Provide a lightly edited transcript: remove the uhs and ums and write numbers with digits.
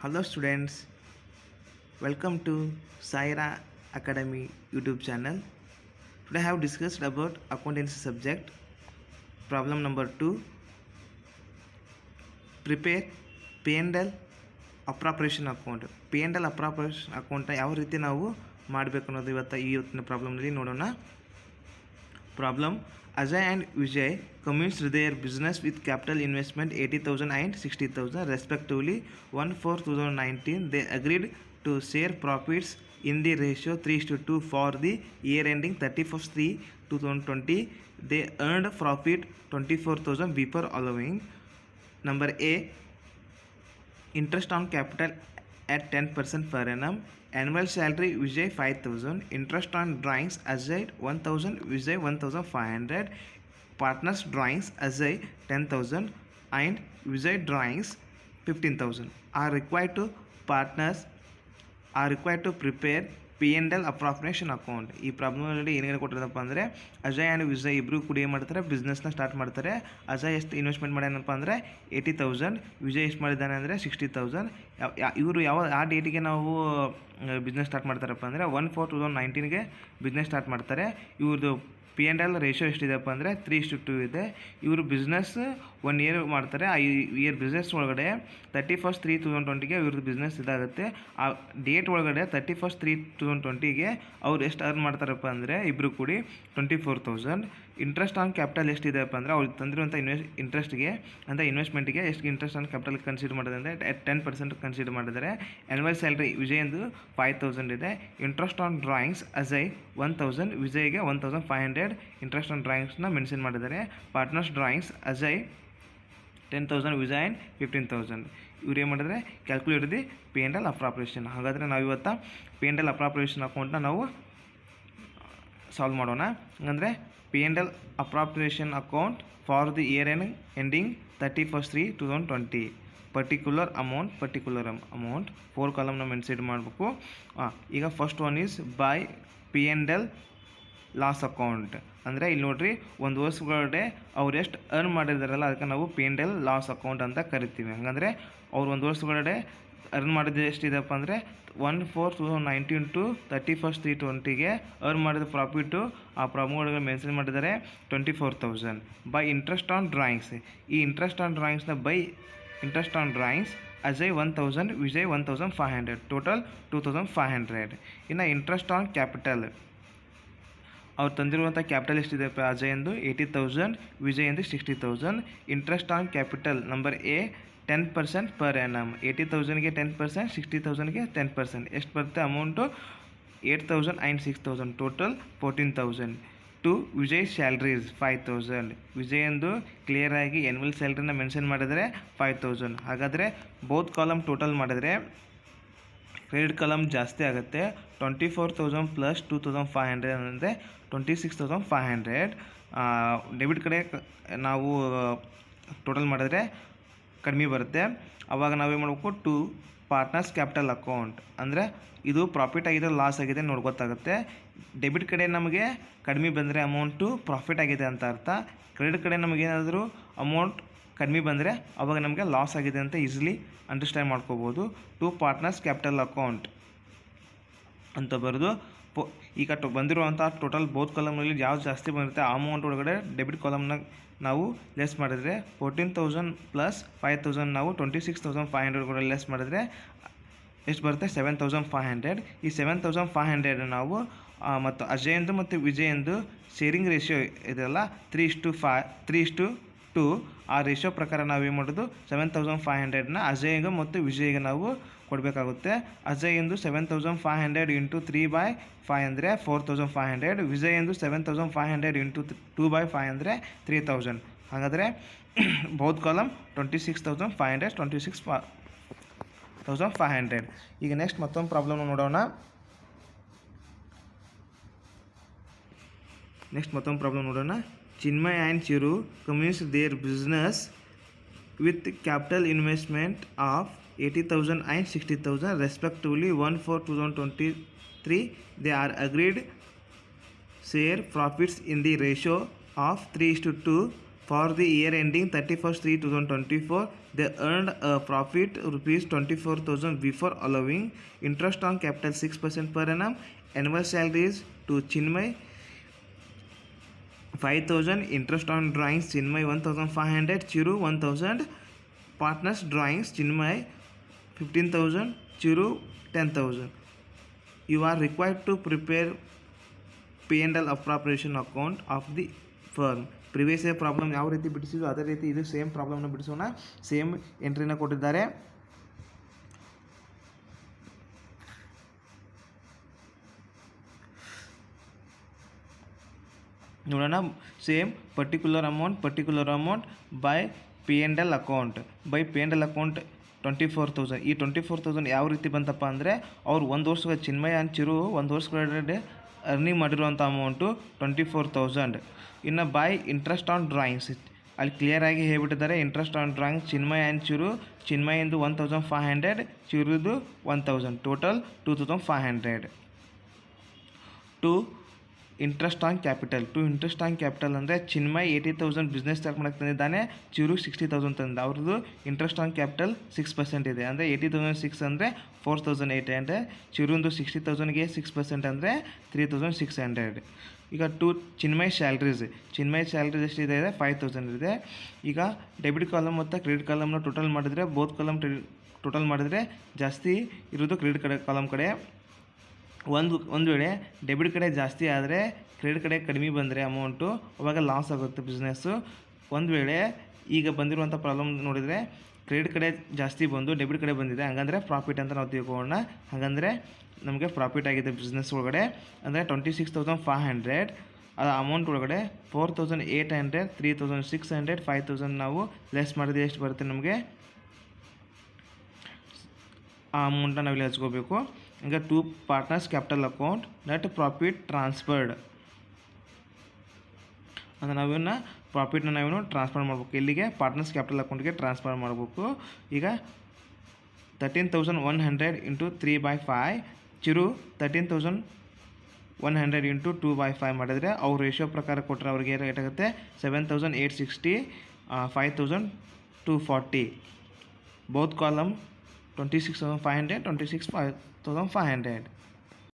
Hello students, welcome to Saira Academy YouTube channel. Today I have discussed about accountancy subject. Problem number 2. Prepare P&L appropriation account. P&L appropriation account ಯಾವ ರೀತಿ ನಾವು ಮಾಡಬೇಕು ಅನ್ನೋದು ಇವತ್ತಿನ ಪ್ರಾಬ್ಲಮ್ನಲ್ಲಿ ನೋಡೋಣ. Problem: Ajay and Vijay commenced their business with capital investment 80,000 and 60,000 respectively. 1/4/2019 they agreed to share profits in the ratio 3:2 for the year ending 31st/3/2020. They earned profit 24,000 before allowing. Number A, interest on capital at 10% per annum. Annual salary Vijay 5,000. Interest on drawings Ajay 1,000, Vijay 1,500. Partners drawings Ajay 10,000 and Vijay drawings 15,000 are required to prepare P&L appropriation account. ಈ ಪ್ರಾಬ್ಲಮ್ನಲ್ಲಿ ಏನೇನು ಕೊಟ್ಟಿರೋದಪ್ಪ ಅಂದರೆ Ajay and Vijay ಇಬ್ಬರು ಕೂಡ ಏನು ಮಾಡ್ತಾರೆ, ಬಿಸ್ನೆಸ್ನ start ಮಾಡ್ತಾರೆ. ಅಜಯ್ ಎಷ್ಟು investment ಮಾಡ್ಯಾನಪ್ಪ ಅಂದರೆ 80,000, ವಿಜಯ್ ಎಷ್ಟು ಮಾಡಿದ್ದಾನೆ ಅಂದರೆ 60,000. ಇವರು ಆ ಡೇಟಿಗೆ ನಾವು ಬಿಸ್ನೆಸ್ ಸ್ಟಾರ್ಟ್ ಮಾಡ್ತಾರಪ್ಪ ಅಂದರೆ 1/4/2019 ಬಿಸ್ನೆಸ್ ಸ್ಟಾರ್ಟ್ ಮಾಡ್ತಾರೆ. ಇವ್ರದ್ದು P&L ರೇಷಿಯೋ ಎಷ್ಟಿದೆಪ್ಪ ಅಂದರೆ 3:2 ಇದೆ. ಇವರು ಬಿಸ್ನೆಸ್ 1 ಇಯರ್ ಮಾಡ್ತಾರೆ. ಆ ಇಯರ್ ಬಿಸ್ನೆಸ್ ಒಳಗಡೆ 31st/3/2020 ಇವ್ರದ್ದು ಬಿಸ್ನೆಸ್ ಇದಾಗುತ್ತೆ. ಆ ಡೇಟ್ ಒಳಗಡೆ 31st/3/2020 ಅವ್ರು ಎಷ್ಟು ಅರ್ನ್ ಮಾಡ್ತಾರಪ್ಪ ಅಂದರೆ ಇಬ್ಬರು ಕೂಡಿ 24,000. ಇಂಟ್ರೆಸ್ಟ್ ಆನ್ ಕ್ಯಾಪಿಟಲ್ ಎಷ್ಟಿದೆಪ್ಪ ಅಂದರೆ ಅವ್ರು ತಂದಿರುವಂಥ ಇನ್ವೆಸ್ಟ್ಮೆಂಟಿಗೆ ಎಷ್ಟು ಇಂಟ್ರೆಸ್ಟ್ ಆನ್ ಕ್ಯಾಪಿಟಲ್ ಕನ್ಸಿಡರ್ ಮಾಡಿದೆ ಅಂದರೆ 10% ಕನ್ಸಿಡರ್ ಮಾಡಿದ್ದಾರೆ. ಆ್ಯನ್ಯುವಲ್ ಸ್ಯಾಲ್ರಿ ವಿಜಯಂದು 5,000 ಇದೆ. ಇಂಟ್ರೆಸ್ಟ್ ಆನ್ ಡ್ರಾಯಿಂಗ್ಸ್ ಅಜಯ್ 1,000, ವಿಜಯ್ಗೆ 1,500 ಇಂಟ್ರೆಸ್ಟ್ ಆನ್ ಡ್ರಾಯಿಂಗ್ಸ್ನ ಮೆನ್ಷನ್ ಮಾಡಿದ್ದಾರೆ. Partners drawings Ajay 10,000, Vijay 15,000. ಇವ್ರು ಏನು ಮಾಡಿದರೆ ಕ್ಯಾಲ್ಕುಲೇಟ್ ದಿ P&L ಅಪ್ರಾಪ್ರಿಯೇಷನ್. ಹಾಗಾದರೆ ನಾವು ಇವತ್ತು P&L ಅಪ್ರಾಪ್ರಿಯೇಷನ್ ಅಕೌಂಟ್ನ ನಾವು ಸಾಲ್ವ್ ಮಾಡೋಣ. ಹಂಗಂದರೆ P&L appropriation account for the year ending 31st/3/2020. particular amount 4 ಕಾಲಮ್ನ ಮೆನ್ಷನ್ ಮಾಡಬೇಕು. ಈಗ first one is by P&L loss account. ಅಂದರೆ ಇಲ್ಲಿ ನೋಡ್ರಿ, ಒಂದು ವರ್ಷಗಳಡೆ ಅವ್ರು ಎಷ್ಟು ಅರ್ನ್ ಮಾಡಿದಾರಲ್ಲ ಅದಕ್ಕೆ ನಾವು P&L ಲಾಸ್ ಅಕೌಂಟ್ ಅಂತ ಕರಿತೀವಿ. ಹಾಗಂದರೆ ಅವ್ರು ಒಂದು ವರ್ಷಗಳಡೆ ಅರ್ನ್ ಮಾಡಿದ್ದು ಎಷ್ಟಿದೆಪ್ಪ ಅಂದರೆ 1/4/2019 to 31st/3/2020 ಅರ್ನ್ ಮಾಡಿದ ಪ್ರಾಫಿಟ್ಟು ಆ ಪ್ರಮೋಟ್ಗಳು ಮೆನ್ಷನ್ ಮಾಡಿದ್ದಾರೆ 24,000. ಬೈ ಇಂಟ್ರೆಸ್ಟ್ ಆನ್ ಡ್ರಾಯಿಂಗ್ಸ್, ಈ ಇಂಟ್ರೆಸ್ಟ್ ಆನ್ ಡ್ರಾಯಿಂಗ್ಸ್ನ by interest on drawings Ajay 1,000, Vijay 1,500, total 2,500. ಇನ್ನು ಇಂಟ್ರೆಸ್ಟ್ ಆನ್ ಕ್ಯಾಪಿಟಲ್ ಅವ್ರು ತಂದಿರುವಂಥ ಕ್ಯಾಪಿಟಲ್ ಎಷ್ಟಿದೆ ಅಜಯಂದು 80,000, ವಿಜಯಂದು 60,000. Interest on capital number a 10% per annum. 80,000ಗೆ 10%, 60,000ಗೆ 10%. ಎಷ್ಟು ಬರುತ್ತೆ amount 8,000 and 6,000, total 14,000. To Vijay salaries 5,000. ವಿಜಯಂದು ಕ್ಲಿಯರಾಗಿ ಆ್ಯನ್ಯುವಲ್ ಸ್ಯಾಲ್ರಿನ ಮೆನ್ಷನ್ ಮಾಡಿದರೆ 5,000. ಹಾಗಾದರೆ ಬೋತ್ ಕಾಲಮ್ ಟೋಟಲ್ ಮಾಡಿದರೆ ಕ್ರೆಡಿಟ್ ಕಾಲಮ್ ಜಾಸ್ತಿ ಆಗುತ್ತೆ. 24,000 ಪ್ಲಸ್ 2,500 ಅಂದರೆ 26,500. ಡೆಬಿಟ್ ಕಡೆ ನಾವು ಟೋಟಲ್ ಮಾಡಿದ್ರೆ ಕಡಿಮೆ ಬರುತ್ತೆ. ಆವಾಗ ನಾವೇನು ಮಾಡಬೇಕು, ಟು ಪಾರ್ಟ್ನರ್ಸ್ ಕ್ಯಾಪಿಟಲ್ ಅಕೌಂಟ್ ಅಂದರೆ ಇದು ಪ್ರಾಫಿಟ್ ಆಗಿದೆ ಲಾಸ್ ಆಗಿದೆ ನೋಡ್ಗೊತ್ತಾಗುತ್ತೆ. ಡೆಬಿಟ್ ಕಡೆ ನಮಗೆ ಕಡಿಮೆ ಬಂದರೆ ಅಮೌಂಟು ಪ್ರಾಫಿಟ್ ಆಗಿದೆ ಅಂತ ಅರ್ಥ. ಕ್ರೆಡಿಟ್ ಕಡೆ ನಮಗೇನಾದರೂ ಅಮೌಂಟ್ ಕಡಿಮೆ ಬಂದರೆ ಆವಾಗ ನಮಗೆ ಲಾಸ್ ಆಗಿದೆ ಅಂತ ಈಸಿಲಿ ಅಂಡರ್ಸ್ಟ್ಯಾಂಡ್ ಮಾಡ್ಕೋಬೋದು. ಟು ಪಾರ್ಟ್ನರ್ಸ್ ಕ್ಯಾಪಿಟಲ್ ಅಕೌಂಟ್ ಅಂತ ಬರೋದು. ಈಗ ಬಂದಿರುವಂಥ ಟೋಟಲ್ ಬೋತ್ ಕಾಲಮ್ನಲ್ಲಿ ಯಾವ್ದು ಜಾಸ್ತಿ ಬಂದಿರುತ್ತೆ ಆ ಅಮೌಂಟ್ ಒಳಗಡೆ ಡೆಬಿಟ್ ಕಾಲಮ್ನ ನಾವು ಲೆಸ್ ಮಾಡಿದರೆ 14,000 ಪ್ಲಸ್ 5,000 ನಾವು 26,500 ಕೂಡ ಲೆಸ್ ಮಾಡಿದರೆ ಎಷ್ಟು ಬರುತ್ತೆ 7,500. ಈ 7,500 ನಾವು ಮತ್ತು ಅಜಯಂದು ಮತ್ತು ವಿಜಯಂದು ಶೇರಿಂಗ್ ರೇಷಿಯೋ ಇದೆಲ್ಲ 3:2. ಆ ರೇಷಿಯೋ ಪ್ರಕಾರ ನಾವೇನು ಮಾಡೋದು 7,500ನ ಅಜಯ್ಗೆ ಮತ್ತು ವಿಜಯ್ಗೆ ನಾವು ಕೊಡಬೇಕಾಗುತ್ತೆ. ಅಜಯ್ಂದು 7,500 ಇಂಟು 3/5 ಅಂದರೆ 4,500. ವಿಜಯ್ಂದು 7,500 ಇಂಟು 2/5 ಅಂದರೆ 3,000. ಹಾಗಾದರೆ ಬೋತ್ ಕಾಲಮ್ 26,500, 26,500. ಈಗ ನೆಕ್ಸ್ಟ್ ಮತ್ತೊಂದು ಪ್ರಾಬ್ಲಮ್ ನೋಡೋಣ. Chinmay and Chiru commenced their business with capital investment of 80,000 and 60,000 respectively. 1/4/2023 they are agreed share profits in the ratio of 3:2 For the year ending 31st 3 2024, they earned a profit rupees 24,000 before allowing interest on capital 6% per annum. Annual salaries to Chinmay 5,000, interest on drawings Chinmay 1,500, Chiru 1,000, partners drawings Chinmay 15,000, Chiru 10,000. You are required to prepare P&L appropriation account of the firm. Previous year problem ಯಾವ ರೀತಿ ಬಿಡಿಸಿದ್ರು ಅದೇ ರೀತಿ ಇದು same ಪ್ರಾಬ್ಲಮ್ನ ಬಿಡಿಸೋಣ. Same ಎಂಟ್ರಿನ ಕೊಟ್ಟಿದ್ದಾರೆ. ನೋಡೋಣ. Same particular amount by P&L account 24,000. ಈ 24,000 ಯಾವ ರೀತಿ ಬಂತಪ್ಪ ಅಂದರೆ ಅವ್ರು ಒಂದು ವರ್ಷ ಚಿನ್ಮಯ ಚಿರು ಒಂದು ವರ್ಷ ಅರ್ನಿಂಗ್ ಮಾಡಿರುವಂಥ ಅಮೌಂಟು 24,000. ಇನ್ನು ಬೈ ಇಂಟ್ರೆಸ್ಟ್ ಆನ್ ಡ್ರಾಯಿಂಗ್ಸ್ ಅಲ್ಲಿ ಕ್ಲಿಯರಾಗಿ ಹೇಳ್ಬಿಟ್ಟಿದ್ದಾರೆ. Interest on drawing Chinmaya and ಚಿನ್ಮಯಂದು 1,500, ಚಿರುದು 1,000, total 2,500. To interest on capital ಅಂದರೆ ಚಿನ್ಮಯ್ 80,000 ಬಿಸ್ನೆಸ್ ಸ್ಟಾರ್ಟ್ ಮಾಡೋಕ್ಕೆ ತಂದಿದ್ದಾನೆ, ಚಿರು 60,000 ತಂದಿದ್ದ. ಅವ್ರದ್ದು ಇಂಟ್ರೆಸ್ಟ್ ಆನ್ ಕ್ಯಾಪಿಟಲ್ 6% ಇದೆ. ಅಂದರೆ 80,006 ಅಂದರೆ 4,800, ಚಿರುಂದು 60,000ಗೆ 6% ಅಂದರೆ 3,600. ಈಗ ಚಿನ್ಮಯ್ ಸ್ಯಾಲ್ರೀಸ್ ಎಷ್ಟಿದೆ 5,000 ಇದೆ. ಈಗ ಡೆಬಿಟ್ ಕಾಲಮ್ ಮತ್ತು ಕ್ರೆಡಿಟ್ ಕಾಲಮ್ನ ಟೋಟಲ್ ಮಾಡಿದರೆ ಟೋಟಲ್ ಮಾಡಿದರೆ ಜಾಸ್ತಿ ಇರೋದು ಕ್ರೆಡಿಟ್ ಕಾಲಮ್ ಕಡೆ. ಒಂದು ವೇಳೆ ಡೆಬಿಟ್ ಕಡೆ ಜಾಸ್ತಿ ಆದರೆ ಕ್ರೆಡಿಟ್ ಕಡೆ ಕಡಿಮೆ ಬಂದರೆ ಅಮೌಂಟು ಅವಾಗ ಲಾಸ್ ಆಗುತ್ತೆ ಬಿಸ್ನೆಸ್ಸು. ಒಂದು ವೇಳೆ ಈಗ ಬಂದಿರುವಂಥ ಪ್ರಾಬ್ಲಮ್ ನೋಡಿದರೆ ಕ್ರೆಡಿಟ್ ಕಡೆ ಜಾಸ್ತಿ ಬಂದು ಡೆಬಿಟ್ ಕಡೆ ಬಂದಿದೆ, ಹಾಗಂದರೆ ಪ್ರಾಫಿಟ್ ಅಂತ ನಾವು ತಿಳ್ಕೊಳ್ಳೋಣ. ಹಾಗಂದರೆ ನಮಗೆ ಪ್ರಾಫಿಟ್ ಆಗಿದೆ ಬಿಸ್ನೆಸ್ ಒಳಗಡೆ. ಅಂದರೆ 26,500 ಆ ಅಮೌಂಟ್ ಒಳಗಡೆ 4,800, 3,600, 5,000 ನಾವು ಲೆಸ್ ಮಾಡಿದ್ರೆ ಎಷ್ಟು ಬರುತ್ತೆ ನಮಗೆ ಆ ಅಮೌಂಟನ್ನ ನಾವಿಲ್ಲಿ ಹಚ್ಕೋಬೇಕು. ಈಗ two partners capital account net profit transferred ಅಂದರೆ ಪ್ರಾಫಿಟ್ನ ನಾವೇನು ಟ್ರಾನ್ಸ್ಫರ್ ಮಾಡಬೇಕು. ಇಲ್ಲಿಗೆ ಪಾರ್ಟ್ನರ್ಸ್ ಕ್ಯಾಪಿಟಲ್ ಅಕೌಂಟ್ಗೆ ಟ್ರಾನ್ಸ್ಫರ್ ಮಾಡಬೇಕು. ಈಗ 13,100 ಇಂಟು 3/5, ಚಿರು 13,100 ಇಂಟು 2/5 ಮಾಡಿದರೆ ಅವ್ರ ರೇಷಿಯೋ ಪ್ರಕಾರ ಕೊಟ್ಟರೆ ಅವ್ರಿಗೆ ಏಟಾಗುತ್ತೆ 7,860, 5,240. Both column 26,500, 26,500.